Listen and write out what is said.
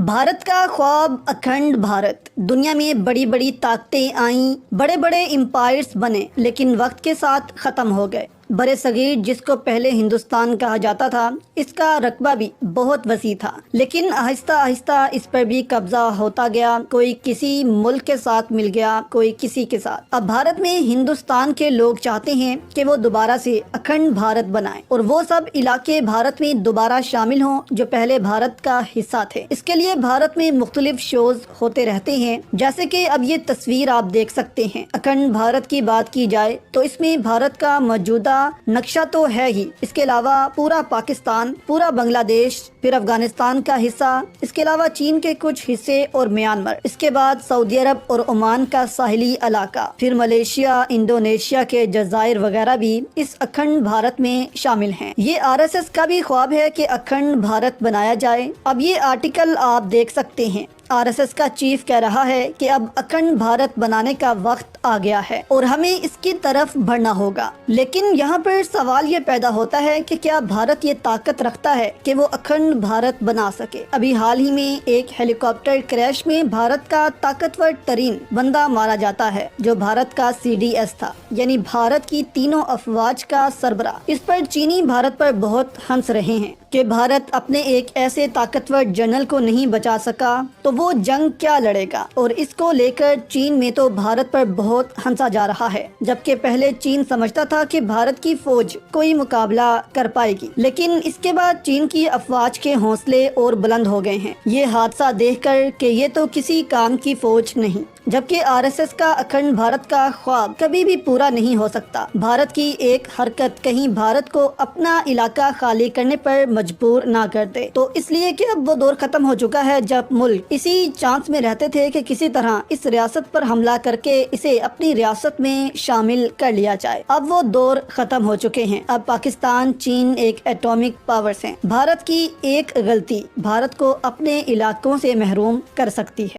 भारत का ख्वाब अखंड भारत। दुनिया में बड़ी बड़ी ताकतें आईं, बड़े बड़े एम्पायर्स बने, लेकिन वक्त के साथ ख़त्म हो गए। बरे सगीर जिसको पहले हिंदुस्तान कहा जाता था, इसका रकबा भी बहुत वसी था, लेकिन आहिस्ता आहिस्ता इस पर भी कब्जा होता गया। कोई किसी मुल्क के साथ मिल गया, कोई किसी के साथ। अब भारत में हिंदुस्तान के लोग चाहते हैं कि वो दोबारा से अखंड भारत बनाएं और वो सब इलाके भारत में दोबारा शामिल हों जो पहले भारत का हिस्सा थे। इसके लिए भारत में मुख्तलिफ शोज होते रहते हैं, जैसे कि अब ये तस्वीर आप देख सकते हैं। अखंड भारत की बात की जाए तो इसमें भारत का मौजूदा नक्शा तो है ही, इसके अलावा पूरा पाकिस्तान, पूरा बांग्लादेश, फिर अफगानिस्तान का हिस्सा, इसके अलावा चीन के कुछ हिस्से और म्यांमार, इसके बाद सऊदी अरब और ओमान का साहिली इलाका, फिर मलेशिया, इंडोनेशिया के जजायर वगैरह भी इस अखंड भारत में शामिल हैं। ये आरएसएस का भी ख्वाब है कि अखंड भारत बनाया जाए। अब ये आर्टिकल आप देख सकते हैं। आरएसएस का चीफ कह रहा है कि अब अखंड भारत बनाने का वक्त आ गया है और हमें इसकी तरफ बढ़ना होगा। लेकिन यहाँ पर सवाल ये पैदा होता है कि क्या भारत ये ताकत रखता है कि वो अखंड भारत बना सके। अभी हाल ही में एक हेलीकॉप्टर क्रैश में भारत का ताकतवर तरीन बंदा मारा जाता है, जो भारत का CDS था, यानी भारत की तीनों अफवाज का सरबरा। इस पर चीनी भारत पर बहुत हंस रहे हैं कि भारत अपने एक ऐसे ताकतवर जनरल को नहीं बचा सका तो वो जंग क्या लड़ेगा। और इसको लेकर चीन में तो भारत पर बहुत हंसा जा रहा है, जबकि पहले चीन समझता था कि भारत की फौज कोई मुकाबला कर पाएगी, लेकिन इसके बाद चीन की अफवाज के हौसले और बुलंद हो गए हैं ये हादसा देखकर कि ये तो किसी काम की फौज नहीं। जबकि आरएसएस का अखंड भारत का ख्वाब कभी भी पूरा नहीं हो सकता। भारत की एक हरकत कहीं भारत को अपना इलाका खाली करने पर मजबूर ना कर दे। तो इसलिए कि अब वो दौर खत्म हो चुका है जब मुल्क इसी चांस में रहते थे कि किसी तरह इस रियासत पर हमला करके इसे अपनी रियासत में शामिल कर लिया जाए। अब वो दौर खत्म हो चुके हैं। अब पाकिस्तान, चीन एक एटॉमिक पावर्स हैं। भारत की एक गलती भारत को अपने इलाकों से महरूम कर सकती है।